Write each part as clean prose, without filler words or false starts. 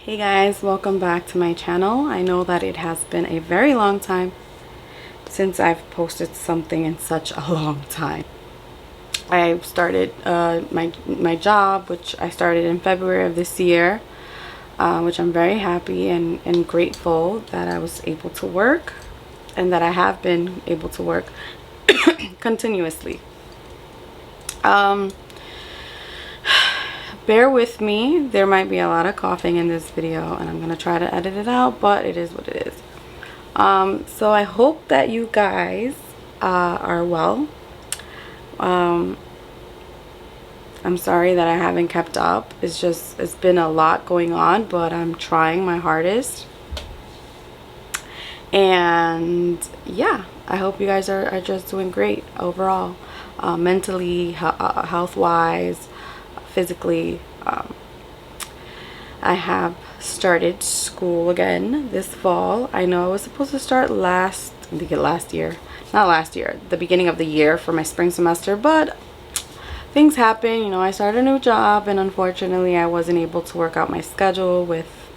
Hey guys, welcome back to my channel. I know that it has been a very long time since I've posted something in such a long time. I started my job, which I started in February of this year, which I'm very happy and grateful that I was able to work and that I have been able to work continuously. Bear with me, there might be a lot of coughing in this video and I'm gonna try to edit it out, but it is what it is. So I hope that you guys are well. I'm sorry that I haven't kept up. It's been a lot going on, but I'm trying my hardest. And yeah, I hope you guys are just doing great overall, mentally, health wise, physically. I have started school again this fall. I know I was supposed to start the beginning of the year for my spring semester, but things happen. You know, I started a new job and unfortunately I wasn't able to work out my schedule with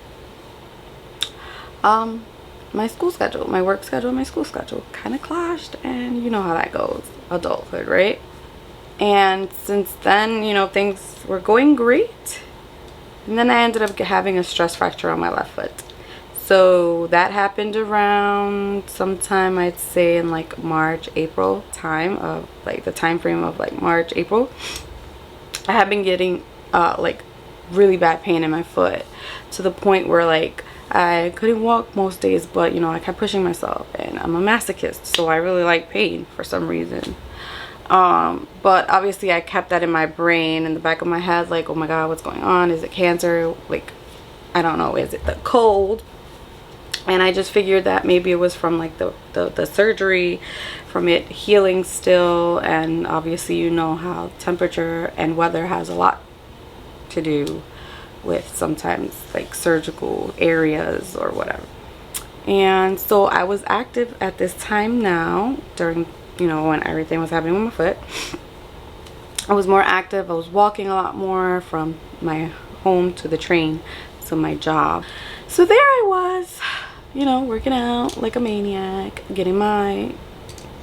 my school schedule. My work schedule and my school schedule kind of clashed, and you know how that goes, adulthood, right? And since then, you know, things were going great, and then I ended up having a stress fracture on my left foot. So that happened around sometime, I'd say in like March, April time, of like the time frame of like March, April. I have been getting like really bad pain in my foot, to the point where like I couldn't walk most days, but you know, I kept pushing myself, and I'm a masochist, so I really like pain for some reason. But obviously I kept that in my brain, in the back of my head, like, oh my god, what's going on? Is it cancer? Like, I don't know, is it the cold? And I just figured that maybe it was from like the surgery, from it healing still. And obviously, you know how temperature and weather has a lot to do with sometimes like surgical areas or whatever. And so I was active at this time now, during, you know, when everything was happening with my foot. I was more active. I was walking a lot more from my home to the train to my job. So there I was, you know, working out like a maniac, getting my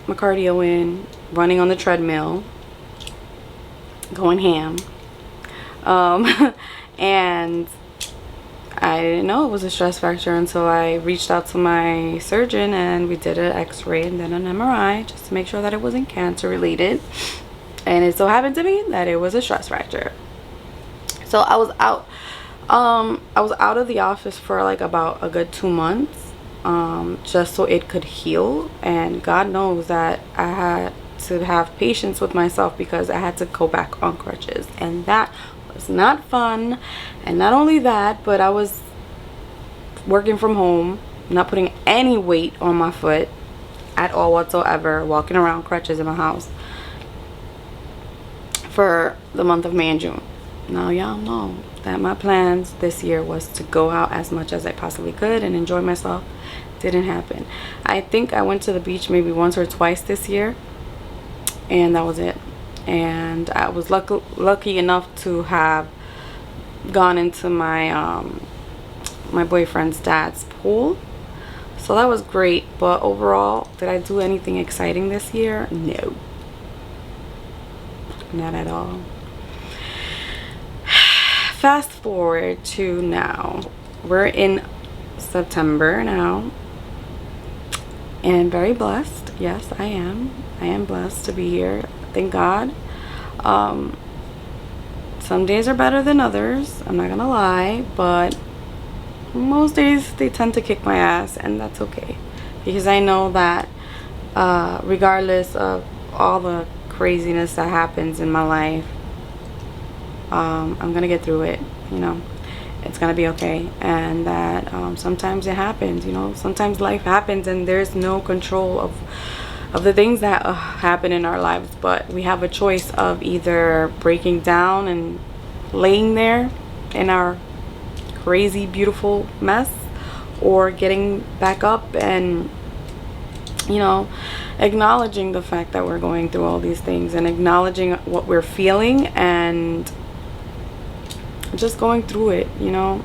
cardio in, running on the treadmill, going ham. And I didn't know it was a stress fracture until I reached out to my surgeon and we did an x-ray and then an MRI just to make sure that it wasn't cancer related. And it so happened to me that it was a stress fracture. So I was out of the office for like about a good 2 months, just so it could heal. And God knows that I had to have patience with myself because I had to go back on crutches, and that was not fun. And not only that, but I was working from home, not putting any weight on my foot at all whatsoever, walking around crutches in my house for the month of May and June. Now y'all know that my plans this year was to go out as much as I possibly could and enjoy myself. Didn't happen. I think I went to the beach maybe once or twice this year, and that was it. And I was lucky enough to have gone into my my boyfriend's dad's pool, so that was great. But overall, did I do anything exciting this year? No, not at all. Fast forward to now. We're in September now, and I'm very blessed. Yes, I am blessed to be here. Thank God. Some days are better than others, I'm not gonna lie, but most days they tend to kick my ass, and that's okay, because I know that regardless of all the craziness that happens in my life, I'm gonna get through it. You know, it's gonna be okay. And that sometimes it happens, you know, sometimes life happens and there's no control of the things that happen in our lives, but we have a choice of either breaking down and laying there in our crazy beautiful mess, or getting back up and, you know, acknowledging the fact that we're going through all these things and acknowledging what we're feeling and just going through it. You know,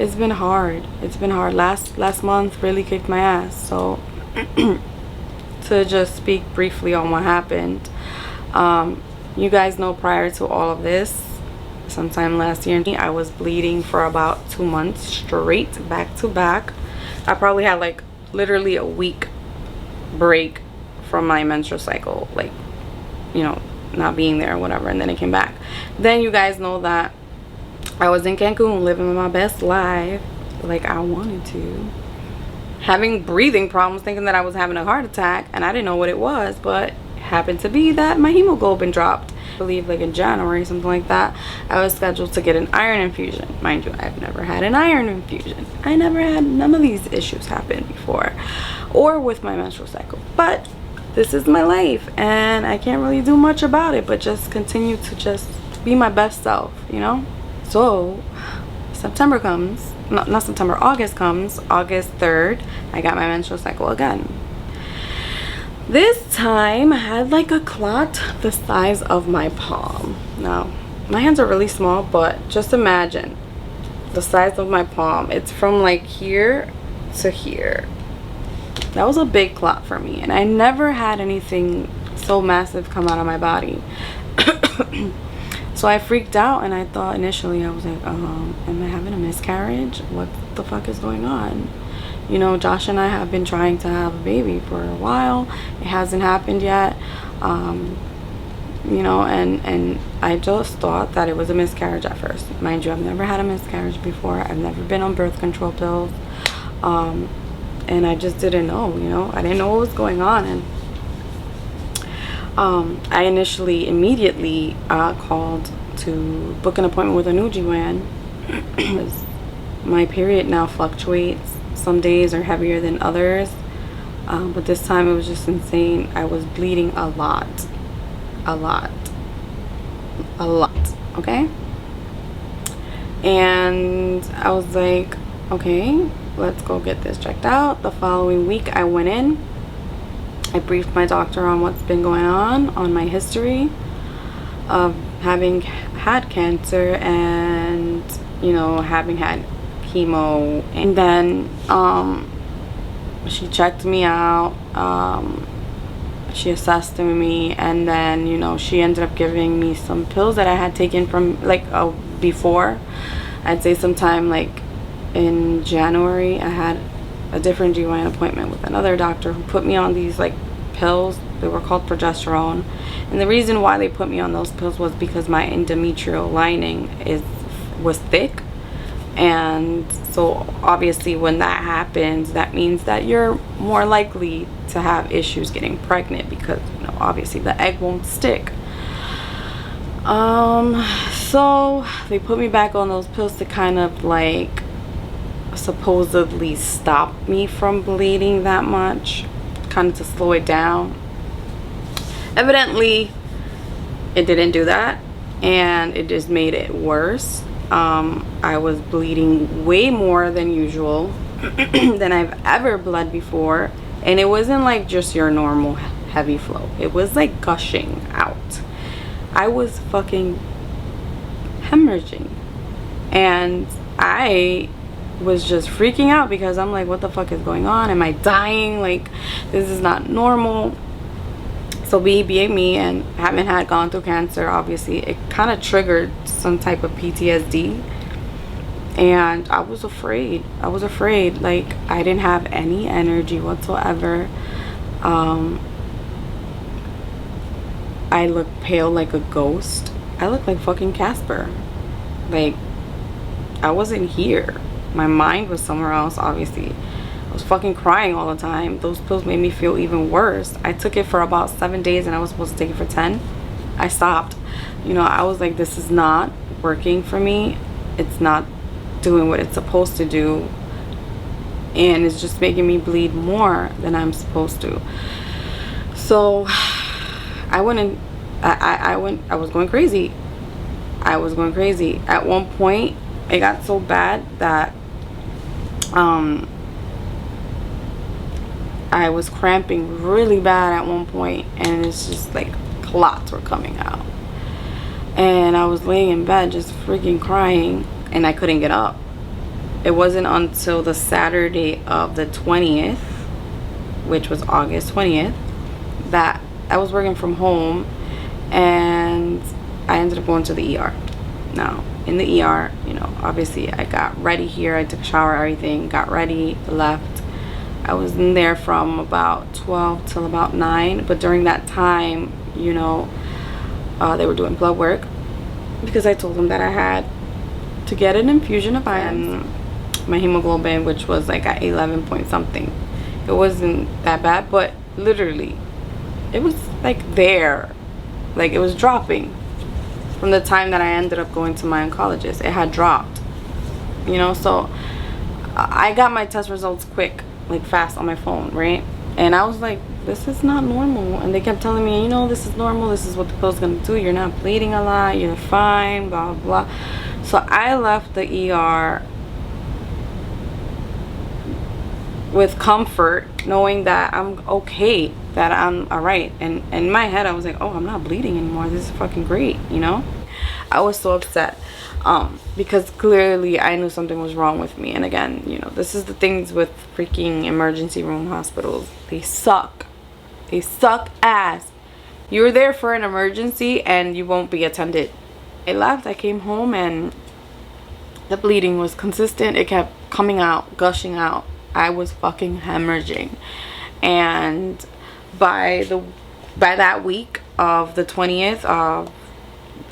it's been hard. It's been hard. Last month really kicked my ass. So to just speak briefly on what happened, you guys know, prior to all of this, sometime last year, I was bleeding for about 2 months straight, back to back. I probably had like literally a week break from my menstrual cycle, like, you know, not being there or whatever, and then it came back. Then you guys know that I was in Cancun living my best life like I wanted to, having breathing problems, thinking that I was having a heart attack, and I didn't know what it was, but it happened to be that my hemoglobin dropped. I believe like in January, something like that. I was scheduled to get an iron infusion. Mind you, I've never had an iron infusion. I never had none of these issues happen before or with my menstrual cycle, but this is my life and I can't really do much about it but just continue to just be my best self, you know. So September comes, not September, August comes, August 3rd, I got my menstrual cycle again. This time I had like a clot the size of my palm. Now my hands are really small, but just imagine the size of my palm. It's from like here to here. That was a big clot for me, and I never had anything so massive come out of my body. So I freaked out, and I thought initially, I was like, am I having a miscarriage? What the fuck is going on? You know, Josh and I have been trying to have a baby for a while. It hasn't happened yet. You know, and I just thought that it was a miscarriage at first. Mind you, I've never had a miscarriage before. I've never been on birth control pills. And I just didn't know, you know. I didn't know what was going on. And I immediately called to book an appointment with a new GYN. My period now fluctuates. Some days are heavier than others. But this time it was just insane. I was bleeding a lot. Okay? And I was like, okay, let's go get this checked out. The following week I went in. I briefed my doctor on what's been going on my history of having had cancer and, you know, having had chemo. And then she checked me out. She assessed me, and then, you know, she ended up giving me some pills that I had taken from like before. I'd say sometime like in January, I had a different GYN appointment with another doctor who put me on these like pills. They were called progesterone, and the reason why they put me on those pills was because my endometrial lining was thick. And so obviously when that happens, that means that you're more likely to have issues getting pregnant, because, you know, obviously the egg won't stick. So they put me back on those pills to kind of like supposedly stop me from bleeding that much, kind of to slow it down. Evidently it didn't do that, and it just made it worse. I was bleeding way more than usual than I've ever bled before, and it wasn't like just your normal heavy flow. It was like gushing out. I was fucking hemorrhaging, and I was just freaking out because I'm like, what the fuck is going on? Am I dying? Like, this is not normal. So being me and having gone through cancer, obviously it kind of triggered some type of PTSD, and I was afraid. Like, I didn't have any energy whatsoever. I looked pale like a ghost. I looked like fucking Casper. Like, I wasn't here. My mind was somewhere else, obviously. I was fucking crying all the time. Those pills made me feel even worse. I took it for about 7 days, and I was supposed to take it for 10. I stopped. You know, I was like, this is not working for me. It's not doing what it's supposed to do, and it's just making me bleed more than I'm supposed to. So I went and I was going crazy. At one point it got so bad that I was cramping really bad at one point, and it's just like clots were coming out, and I was laying in bed just freaking crying, and I couldn't get up. it wasn't until the Saturday of the 20th, which was August 20th, that I was working from home, and I ended up going to the ER. Now, in the ER, you know, obviously I got ready here. I took a shower, everything, got ready, left. I was in there from about 12 till about 9. But during that time, you know, they were doing blood work because I told them that I had to get an infusion of iron. My hemoglobin, which was like at 11 point something. It wasn't that bad, but literally, it was like there. Like, it was dropping. From the time that I ended up going to my oncologist, it had dropped, you know. So I got my test results quick, like fast, on my phone, right? And I was like, this is not normal. And they kept telling me, you know, this is normal, this is what the pill's gonna do, you're not bleeding a lot, you're fine, blah blah. So I left the ER with comfort, knowing that I'm okay, that I'm all right. And in my head I was like, oh, I'm not bleeding anymore, this is fucking great, you know. I was so upset because clearly I knew something was wrong with me. And again, you know, this is the things with freaking emergency room hospitals. They suck ass. You're there for an emergency and you won't be attended. I left, I came home, and the bleeding was consistent. It kept coming out, gushing out. I was fucking hemorrhaging. And by that week of the 20th,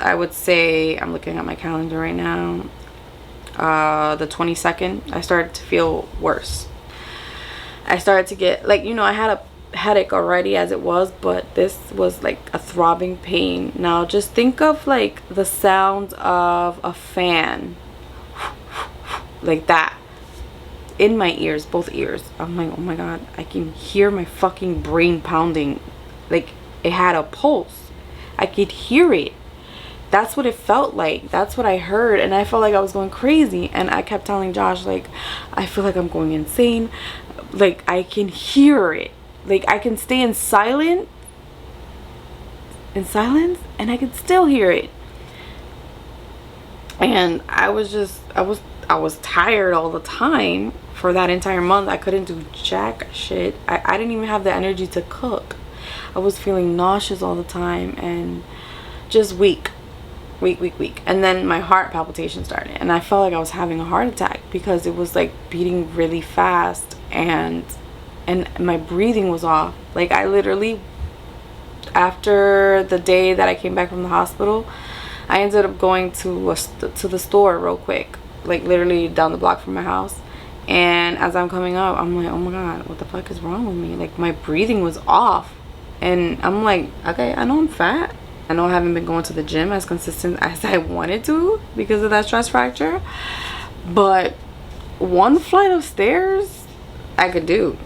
I would say, I'm looking at my calendar right now, the 22nd, I started to feel worse. I started to get, like, you know, I had a headache already as it was, but this was like a throbbing pain. Now just think of like the sound of a fan, like that, in my ears, both ears. I'm like, oh my god, I can hear my fucking brain pounding. Like, it had a pulse. I could hear it. That's what it felt like. That's what I heard. And I felt like I was going crazy. And I kept telling Josh, like, I feel like I'm going insane. Like, I can hear it. Like, I can stay in silence, and I can still hear it. And I was tired all the time for that entire month. I couldn't do jack shit. I didn't even have the energy to cook. I was feeling nauseous all the time and just weak. And then my heart palpitation started, and I felt like I was having a heart attack because it was like beating really fast, and my breathing was off. Like, I literally, after the day that I came back from the hospital, I ended up going to the store real quick, like literally down the block from my house. And as I'm coming up, I'm like, oh my god, what the fuck is wrong with me? Like, my breathing was off. And I'm like, okay, I know I'm fat. I know I haven't been going to the gym as consistent as I wanted to because of that stress fracture. But one flight of stairs I could do.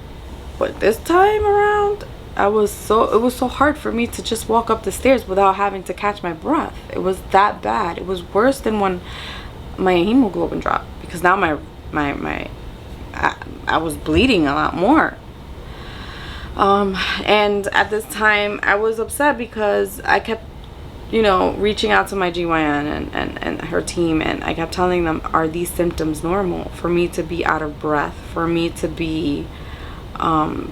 But this time around, it was so hard for me to just walk up the stairs without having to catch my breath. It was that bad. It was worse than when my hemoglobin dropped, because now I was bleeding a lot more. And at this time I was upset because I kept, you know, reaching out to my GYN and her team, and I kept telling them, are these symptoms normal? For me to be out of breath, for me to be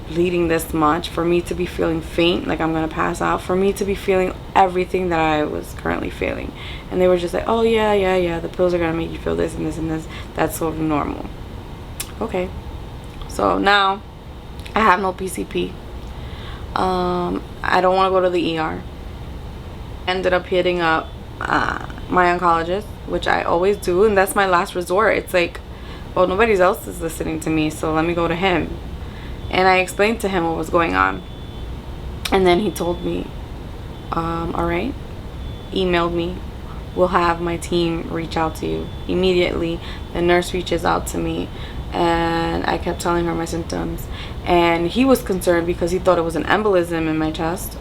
bleeding this much, for me to be feeling faint, like I'm gonna pass out, for me to be feeling everything that I was currently feeling. And they were just like, oh yeah, the pills are gonna make you feel this and this and this. That's sort of normal. Okay, so now I have no PCP. I don't want to go to the ER. Ended up hitting up my oncologist, which I always do, and that's my last resort. It's like, well, nobody else is listening to me, so let me go to him. And I explained to him what was going on, and then he told me, all right, emailed me, we'll have my team reach out to you. Immediately the nurse reaches out to me, and I kept telling her my symptoms, and he was concerned because he thought it was an embolism in my chest,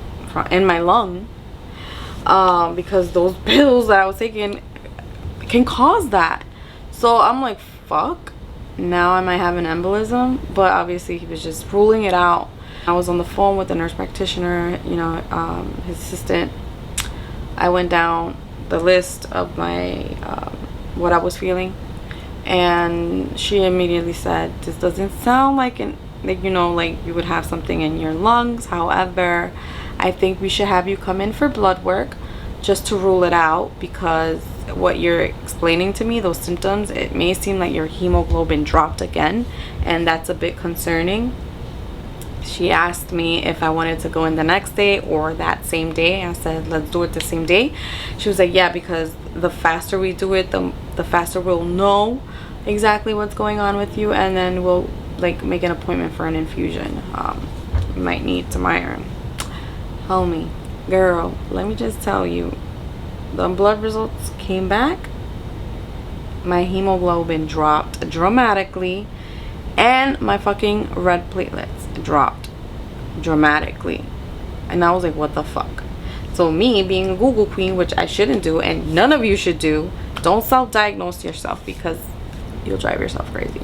in my lung, because those pills that I was taking can cause that. So I'm like, fuck, now I might have an embolism. But obviously he was just ruling it out. I was on the phone with the nurse practitioner, you know, his assistant. I went down the list of my what I was feeling, And she immediately said, this doesn't sound like like, you know, like you would have something in your lungs. However, I think we should have you come in for blood work just to rule it out, because what you're explaining to me, those symptoms, it may seem like your hemoglobin dropped again, and that's a bit concerning. She asked me if I wanted to go in the next day or that same day. I said, let's do it the same day. She was like, yeah, because the faster we do it, the faster we'll know exactly what's going on with you, and then we'll like make an appointment for an infusion. You might need some iron. Homie, girl, let me just tell you, the blood results came back. My hemoglobin dropped dramatically, and my fucking red platelets dropped dramatically. And I was like, what the fuck? So me being a Google queen, which I shouldn't do, and none of you should do, don't self-diagnose yourself because you'll drive yourself crazy.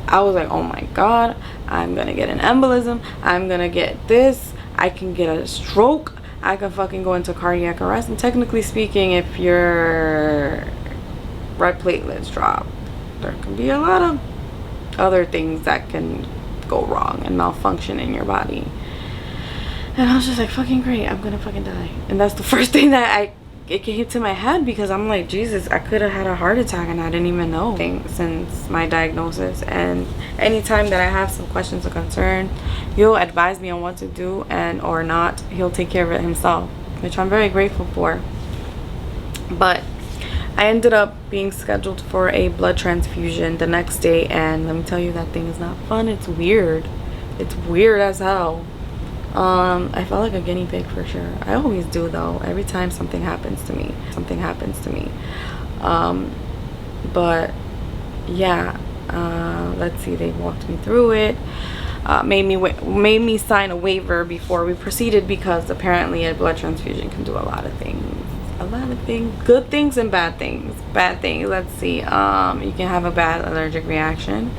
I was like, oh my god, I'm gonna get an embolism, I'm gonna get this, I can get a stroke, I can fucking go into cardiac arrest. And technically speaking, if your red platelets drop, there can be a lot of other things that can go wrong and malfunction in your body. And I was just like, fucking great, I'm gonna fucking die. And that's the first thing that it came to my head, because I'm like, Jesus, I could have had a heart attack and I didn't even know since my diagnosis. And anytime that I have some questions or concern, he'll advise me on what to do, and or not, he'll take care of it himself, which I'm very grateful for. But I ended up being scheduled for a blood transfusion the next day, and let me tell you, that thing is not fun. It's weird. It's weird as hell. I felt like a guinea pig for sure. I always do though, every time something happens to me. But yeah, let's see, they walked me through it, made me sign a waiver before we proceeded, because apparently a blood transfusion can do a lot of things, good things and bad things. Let's see, you can have a bad allergic reaction.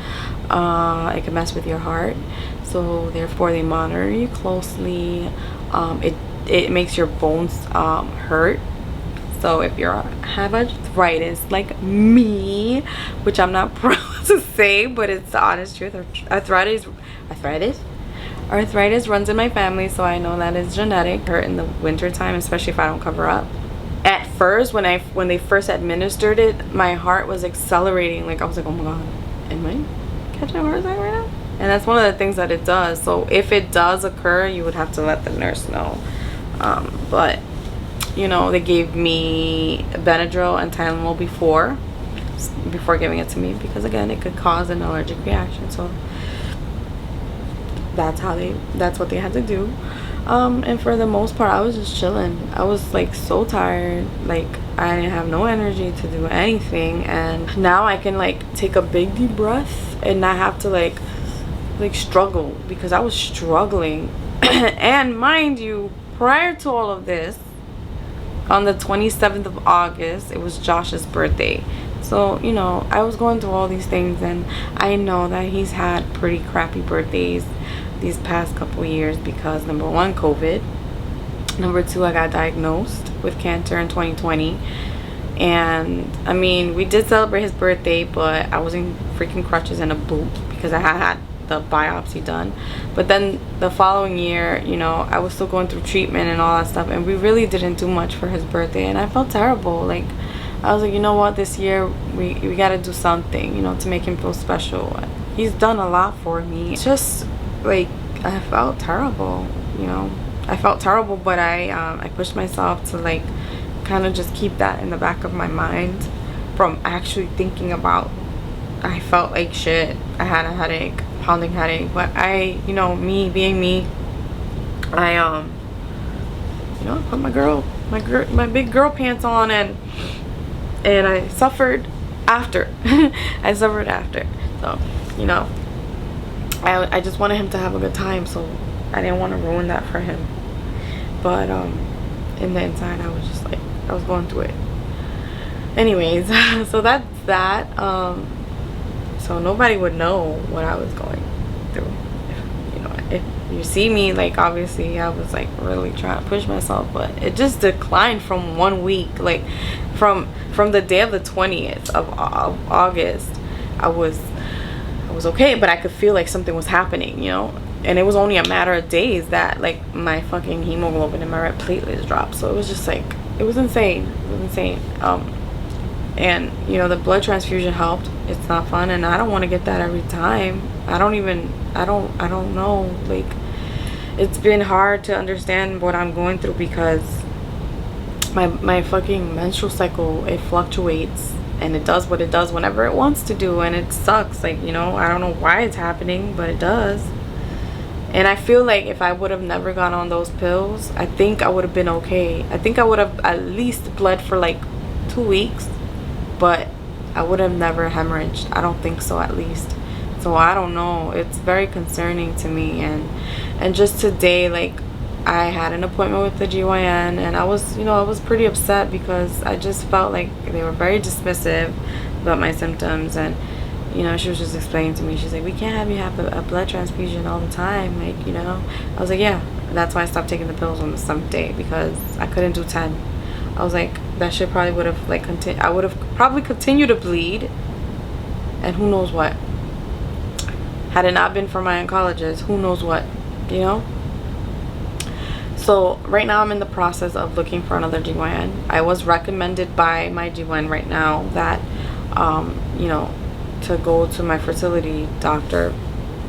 It can mess with your heart, so therefore they monitor you closely. It makes your bones hurt. So if you have arthritis like me, which I'm not proud to say, but it's the honest truth, arthritis runs in my family, so I know that is genetic. Hurt in the winter time, especially if I don't cover up. At first, when they first administered it, my heart was accelerating. Like I was like, oh my god, am I catching a heart attack right now? And that's one of the things that it does. So if it does occur, you would have to let the nurse know. But you know, they gave me Benadryl and Tylenol before giving it to me, because again, it could cause an allergic reaction. So that's what they had to do. And for the most part, I was just chilling. I was like so tired, like I didn't have no energy to do anything. And now I can like take a big deep breath and not have to like struggle, because I was struggling. And mind you, prior to all of this, on the 27th of August, it was Josh's birthday. So, you know, I was going through all these things, and I know that he's had pretty crappy birthdays these past couple years because, number one, COVID. Number two, I got diagnosed with cancer in 2020. And, I mean, we did celebrate his birthday, but I was in freaking crutches and a boot because I had the biopsy done. But then the following year, you know, I was still going through treatment and all that stuff, and we really didn't do much for his birthday, and I felt terrible. Like, I was like, you know what, this year we gotta do something, you know, to make him feel special. He's done a lot for me. It's just like, I felt terrible, you know. I felt terrible, but I pushed myself to like kind of just keep that in the back of my mind from actually thinking about. I felt like shit. I had a headache, pounding headache, but I, you know, me being me, I you know, put my big girl pants on, and I suffered after. I suffered after. So, you know, I just wanted him to have a good time, so I didn't want to ruin that for him. But in the inside, I was just like, I was going through it. Anyways, so that's that. So nobody would know what I was going through, if you see me, like, obviously I was like really trying to push myself, but it just declined from 1 week. Like from the day of the 20th of August, I was okay, but I could feel like something was happening, you know. And it was only a matter of days that like my fucking hemoglobin and my red platelets dropped. So it was just like, it was insane. It was insane. And you know, the blood transfusion helped. It's not fun, and I don't want to get that every time. I don't know. Like, it's been hard to understand what I'm going through because my fucking menstrual cycle, it fluctuates, and it does what it does whenever it wants to do, and it sucks. Like, you know, I don't know why it's happening, but it does. And I feel like if I would have never gone on those pills, I think I would have been okay. I think I would have at least bled for like 2 weeks, but I would have never hemorrhaged. I don't think so, at least. So I don't know. It's very concerning to me. And just today, like, I had an appointment with the GYN, and I was, you know, I was pretty upset because I just felt like they were very dismissive about my symptoms. And you know, she was just explaining to me, she's like, we can't have you have a blood transfusion all the time, like, you know. I was like, yeah, that's why I stopped taking the pills on the 7th day, because I couldn't do 10. I was like, that shit probably would have like I would have probably continued to bleed, and who knows what. Had it not been for my oncologist, who knows what, you know. So right now I'm in the process of looking for another GYN. I was recommended by my GYN right now that you know, to go to my fertility doctor,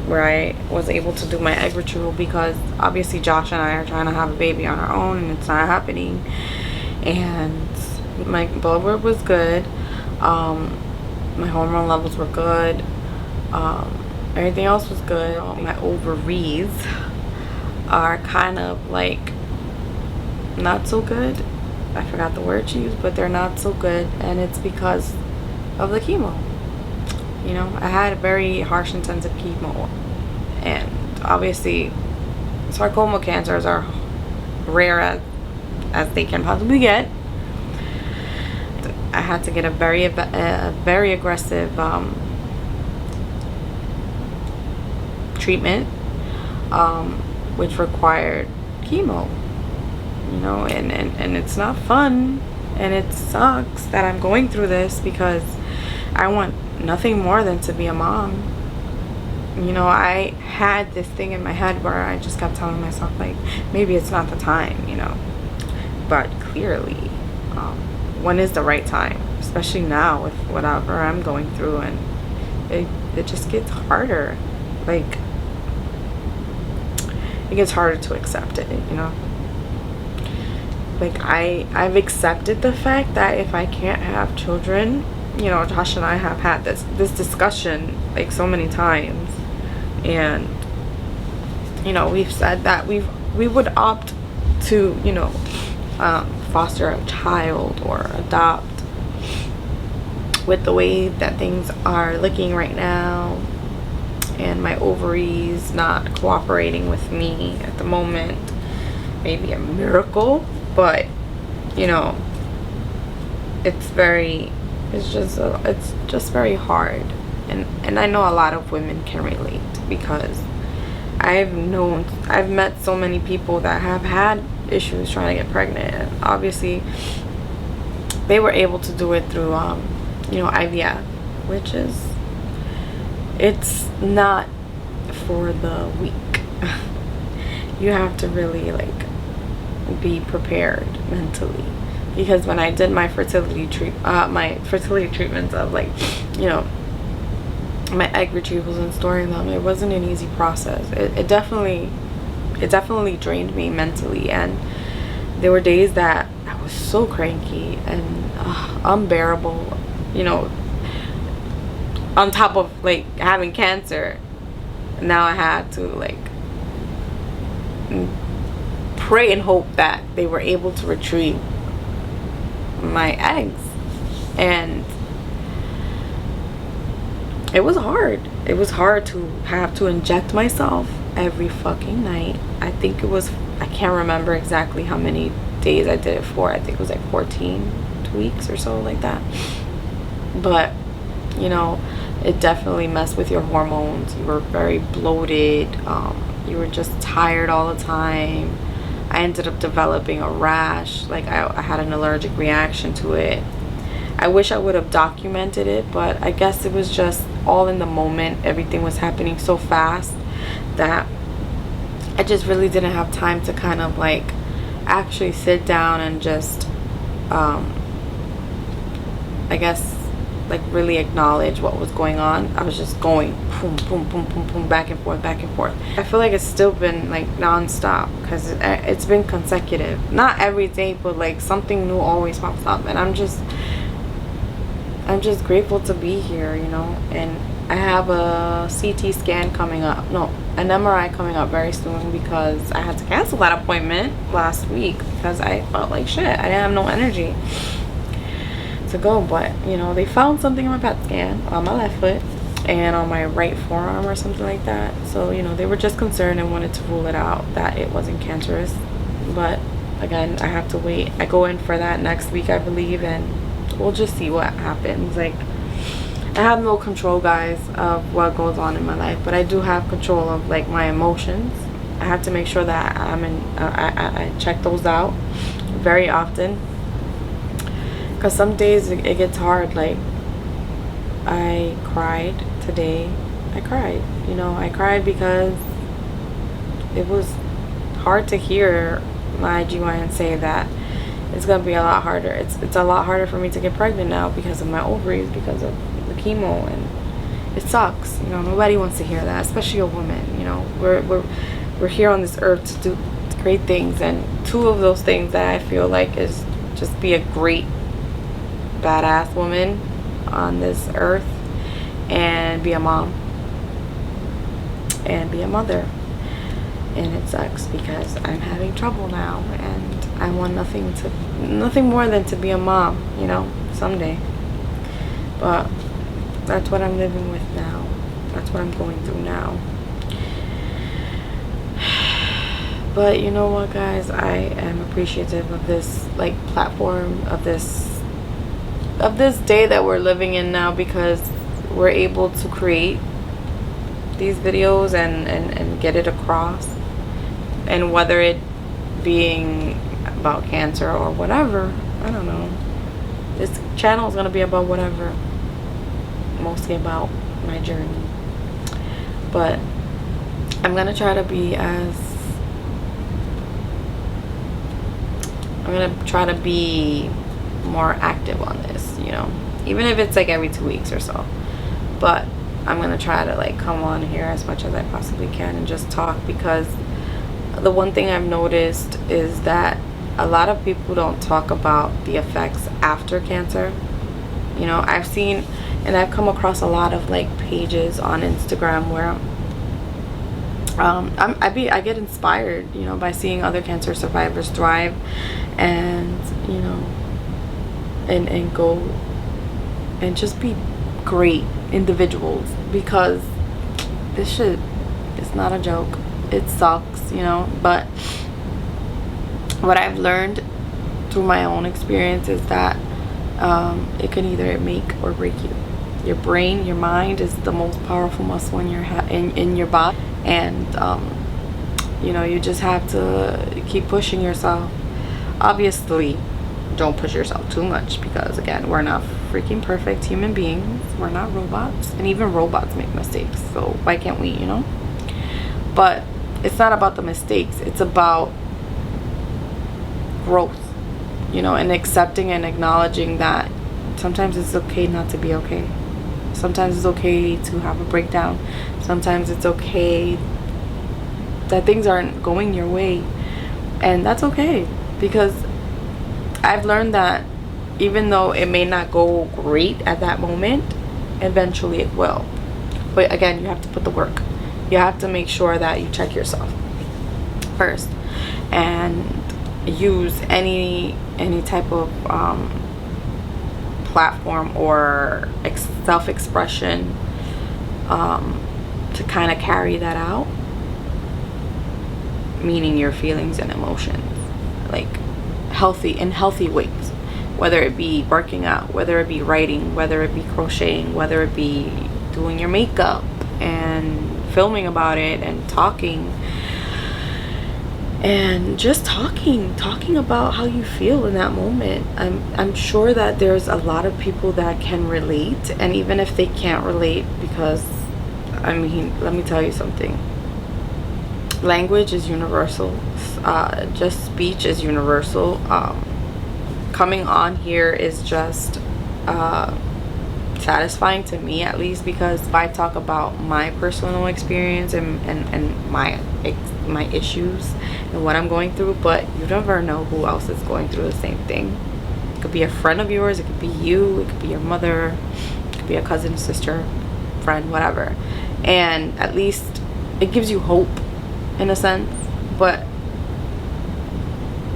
where I was able to do my egg retrieval, because obviously Josh and I are trying to have a baby on our own, and it's not happening. And my blood work was good, my hormone levels were good, everything else was good. My ovaries are kind of like not so good. I forgot the word she used, but they're not so good, and it's because of the chemo. You know, I had a very harsh, intensive chemo, and obviously sarcoma cancers are rare as they can possibly get. I had to get a very aggressive treatment, which required chemo. You know, and it's not fun, and it sucks that I'm going through this, because I want nothing more than to be a mom. You know, I had this thing in my head where I just kept telling myself, like, maybe it's not the time, you know. But clearly, when is the right time? Especially now with whatever I'm going through, and it just gets harder. Like, it gets harder to accept it, you know. Like, I've accepted the fact that if I can't have children, you know, Josh and I have had this discussion like so many times, and you know, we've said that we would opt to, you know, foster a child or adopt. With the way that things are looking right now, and my ovaries not cooperating with me at the moment, maybe a miracle, but you know, it's just very hard. And I know a lot of women can relate, because I've met so many people that have had issues trying to get pregnant, and obviously they were able to do it through you know, IVF, which is, it's not for the weak. You have to really like be prepared mentally, because when I did my fertility treatments of, like, you know, my egg retrievals and storing them, it wasn't an easy process. It definitely drained me mentally, and there were days that I was so cranky and unbearable, you know, on top of like having cancer. Now I had to like pray and hope that they were able to retrieve my eggs, and it was hard. It was hard to have to inject myself every fucking night. I think it was, I can't remember exactly how many days I did it for. I think it was like 14 weeks or so, like that. But you know, it definitely messed with your hormones. You were very bloated. You were just tired all the time. I ended up developing a rash. Like I had an allergic reaction to it. I wish I would have documented it, but I guess it was just all in the moment. Everything was happening so fast that I just really didn't have time to kind of like actually sit down and just I guess like really acknowledge what was going on. I was just going boom boom boom boom boom, back and forth, back and forth. I feel like it's still been like non-stop because it's been consecutive, not every day, but like something new always pops up, and I'm just grateful to be here, you know. And I have a CT scan coming up, no, an MRI coming up very soon, because I had to cancel that appointment last week because I felt like shit. I didn't have no energy to go. But you know, they found something in my PET scan on my left foot and on my right forearm or something like that. So you know, they were just concerned and wanted to rule it out that it wasn't cancerous. But again, I have to wait. I go in for that next week, I believe, and we'll just see what happens. Like, I have no control, guys, of what goes on in my life, but I do have control of like my emotions. I have to make sure that I check those out very often, because some days it gets hard. Like, I cried today. I cried, you know. I cried because it was hard to hear my GYN say that it's gonna be a lot harder. It's a lot harder for me to get pregnant now because of my ovaries, because of the chemo, and it sucks. You know, nobody wants to hear that, especially a woman. You know, we're here on this earth to do great things, and two of those things that I feel like is just be a great badass woman on this earth, and be a mom, and be a mother. And it sucks because I'm having trouble now, and I want nothing more than to be a mom, you know, someday. But that's what I'm living with now. That's what I'm going through now. But you know what, guys, I am appreciative of this like platform, of this day that we're living in now, because we're able to create these videos and get it across. And whether it being about cancer or whatever, I don't know, this channel is going to be about whatever, mostly about my journey. But I'm going to try to be more active on this, you know, even if it's like every 2 weeks or so. But I'm going to try to like come on here as much as I possibly can and just talk, because the one thing I've noticed is that a lot of people don't talk about the effects after cancer. You know, I've seen and I've come across a lot of like pages on Instagram where I get inspired, you know, by seeing other cancer survivors thrive, and you know, and go and just be great individuals, because this shit is not a joke. It sucks, you know. But what I've learned through my own experience is that it can either make or break you. Your brain, your mind is the most powerful muscle in your body, and you know, you just have to keep pushing yourself. Obviously, don't push yourself too much, because again, we're not freaking perfect human beings. We're not robots, and even robots make mistakes, so why can't we, you know? But it's not about the mistakes, it's about growth, you know, and accepting and acknowledging that sometimes it's okay not to be okay. Sometimes it's okay to have a breakdown. Sometimes it's okay that things aren't going your way, and that's okay, because I've learned that even though it may not go great at that moment, eventually it will. But again, you have to put the work. You have to make sure that you check yourself first, and use any type of platform or self-expression to kind of carry that out, meaning your feelings and emotions, like in healthy ways, whether it be working out, whether it be writing, whether it be crocheting, whether it be doing your makeup and filming about it and talking, and just talking about how you feel in that moment. I'm sure that there's a lot of people that can relate, and even if they can't relate, because I mean, let me tell you something. Language is universal. Just speech is universal. Coming on here is just satisfying to me, at least, because if I talk about my personal experience and my issues and what I'm going through, but you never know who else is going through the same thing. It could be a friend of yours, it could be you, it could be your mother, it could be a cousin, sister, friend, whatever. And at least it gives you hope in a sense. But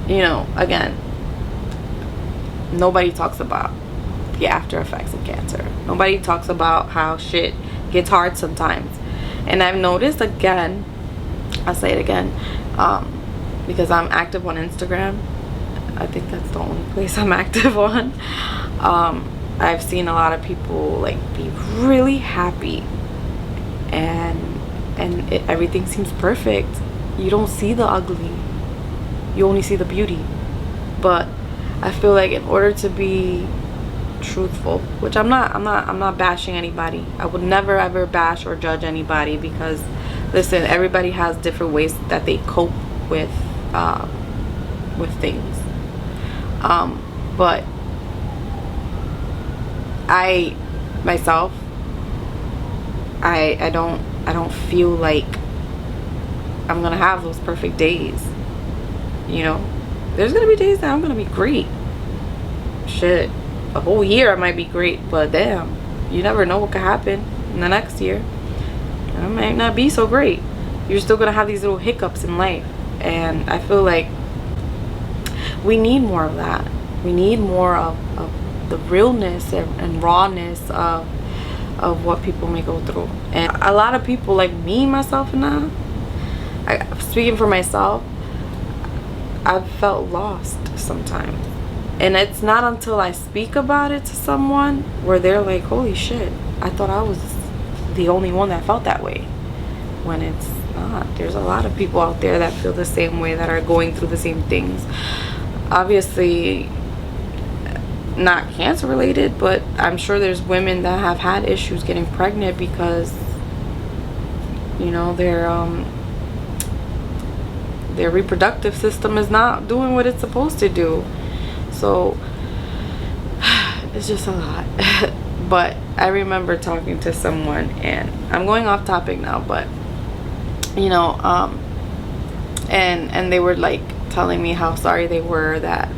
you know, again, nobody talks about the after effects of cancer. Nobody talks about how shit gets hard sometimes. And I've noticed, again, I'll say it again, because I'm active on Instagram. I think that's the only place I'm active on. I've seen a lot of people like be really happy, and everything seems perfect. You don't see the ugly, you only see the beauty. But I feel like in order to be truthful, which I'm not bashing anybody. I would never ever bash or judge anybody, because listen, everybody has different ways that they cope with things. But I myself, I don't feel like I'm gonna have those perfect days. You know, there's gonna be days that I'm gonna be great. Shit, a whole year I might be great, but damn, you never know what could happen in the next year. I might not be so great. You're still gonna have these little hiccups in life, and I feel like we need more of that. We need more of the realness and rawness of what people may go through. And a lot of people, like me, myself, and speaking for myself, I've felt lost sometimes. And it's not until I speak about it to someone where they're like, holy shit, I thought I was the only one that felt that way. When it's not. There's a lot of people out there that feel the same way, that are going through the same things. Obviously not cancer related, but I'm sure there's women that have had issues getting pregnant because, you know, their reproductive system is not doing what it's supposed to do. So it's just a lot. But I remember talking to someone, and I'm going off topic now, but you know, and they were like telling me how sorry they were that,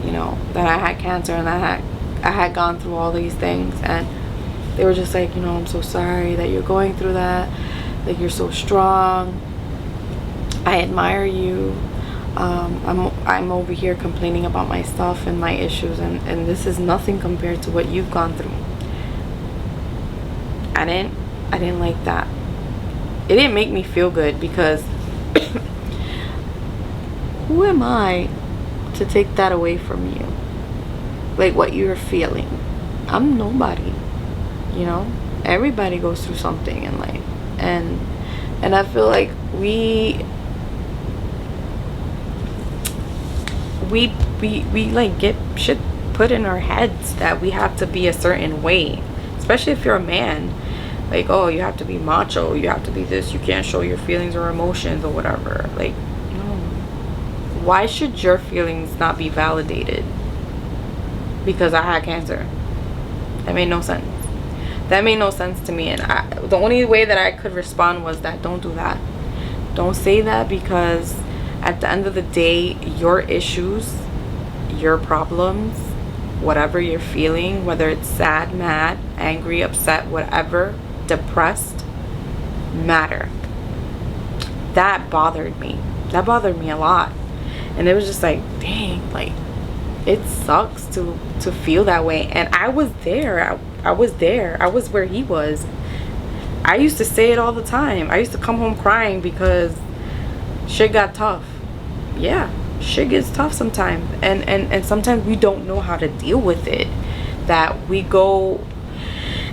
you know, that I had cancer and that I had gone through all these things. And they were just like, you know, I'm so sorry that you're going through that, like you're so strong, I admire you. I'm over here complaining about my stuff and my issues, and this is nothing compared to what you've gone through. I didn't like that. It didn't make me feel good, because who am I to take that away from you? Like what you're feeling. I'm nobody, you know? Everybody goes through something in life, and I feel like we like get shit put in our heads that we have to be a certain way, especially if you're a man. Like, oh, you have to be macho, you have to be this, you can't show your feelings or emotions or whatever. Like, no. Why should your feelings not be validated because I had cancer? That made no sense. That made no sense to me. And the only way that I could respond was that don't do that. Don't say that, because at the end of the day, your issues, your problems, whatever you're feeling, whether it's sad, mad, angry, upset, whatever, depressed, matter. That bothered me. That bothered me a lot. And it was just like, dang, like, it sucks to feel that way. And I was there. I was there. I was where he was. I used to say it all the time. I used to come home crying because shit got tough. Yeah, shit gets tough sometimes, and sometimes we don't know how to deal with it. That we go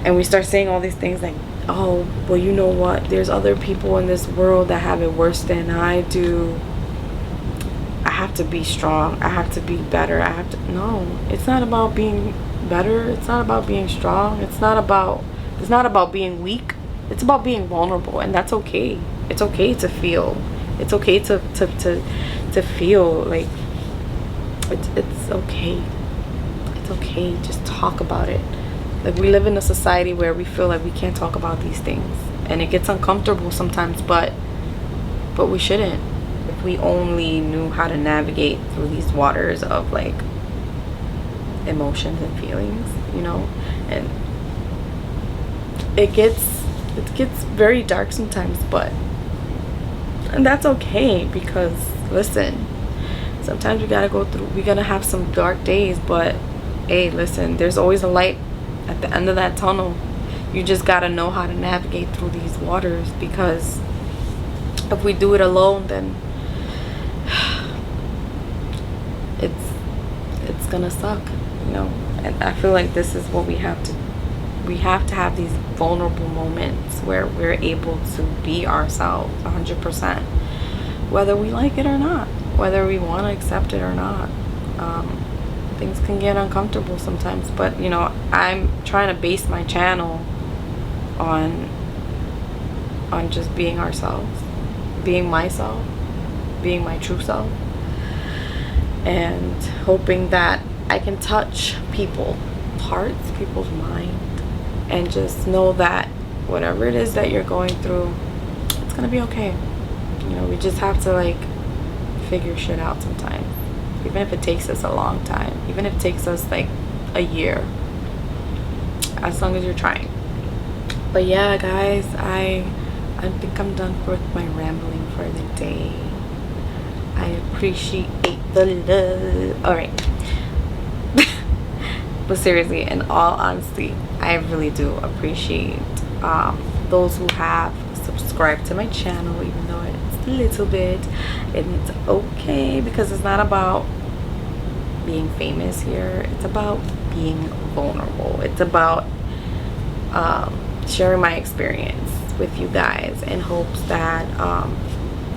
and we start saying all these things like, oh, well, you know what, there's other people in this world that have it worse than I do. I have to be strong. I have to be better. I have to. No, it's not about being better. It's not about being strong. It's not about being weak. It's about being vulnerable, and that's okay. It's okay to feel. It's okay to feel like it's okay. It's okay. Just talk about it. Like, we live in a society where we feel like we can't talk about these things, and it gets uncomfortable sometimes, but we shouldn't. If we only knew how to navigate through these waters of like emotions and feelings, you know, and it gets very dark sometimes, and that's okay, because listen, sometimes we gotta have some dark days, but hey, listen, there's always a light at the end of that tunnel. You just gotta know how to navigate through these waters, because if we do it alone, then it's gonna suck, you know. And I feel like this is what we have to have these vulnerable moments where we're able to be ourselves 100%, whether we like it or not, whether we want to accept it or not. Things can get uncomfortable sometimes, but you know, I'm trying to base my channel on just being ourselves, being myself, being my true self, and hoping that I can touch people's hearts, people's mind, and just know that whatever it is that you're going through, it's gonna be okay. You know, we just have to like figure shit out sometimes, even if it takes us a long time, even if it takes us like a year, as long as you're trying. But yeah, guys, I think I'm done with my rambling for the day. I appreciate the love. All right. But seriously, in all honesty, I really do appreciate those who have subscribed to my channel, even though it's a little bit. And it's okay, because it's not about being famous here. It's about being vulnerable. It's about sharing my experience with you guys, in hopes that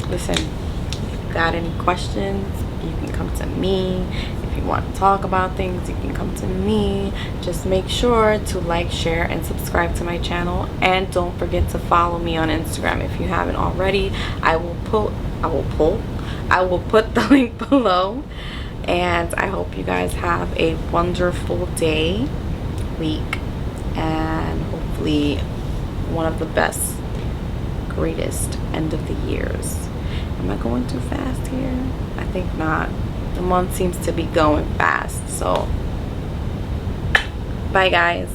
listen, if you got any questions, you can come to me. If you want to talk about things, you can come to me. Just make sure to like, share, and subscribe to my channel, and don't forget to follow me on Instagram if you haven't already. I will put the link below. And I hope you guys have a wonderful day, week, and hopefully one of the best, greatest end of the years. Am I going too fast here? I think not. The month seems to be going fast. So bye, guys.